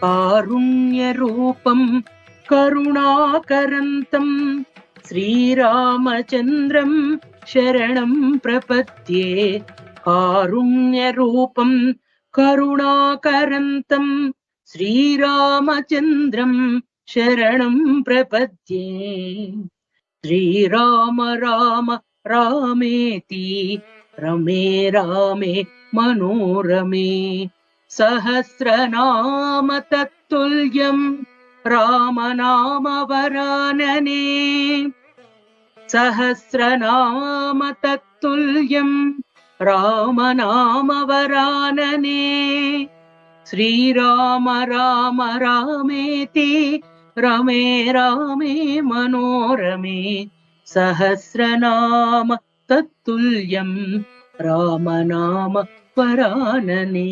कारुण्यरूपं करुणाकरन्तं श्रीरामचन्द्रं शरणं प्रपद्ये। कारुण्यरूपं करुणाकरन्तं श्रीरामचन्द्रं शरणं प्रपद्ये। श्रीराम राम रामेति रमे रामे मनोरमे सहस्रनाम तत्तुल्यं रामनाम वरानने। सहस्रनाम तत्तुल्यं रामनाम वरानने। श्रीराम राम रामेति रमे रामे मनोरमे सहस्रनाम तत्तुल्यं रामनाम वरानने।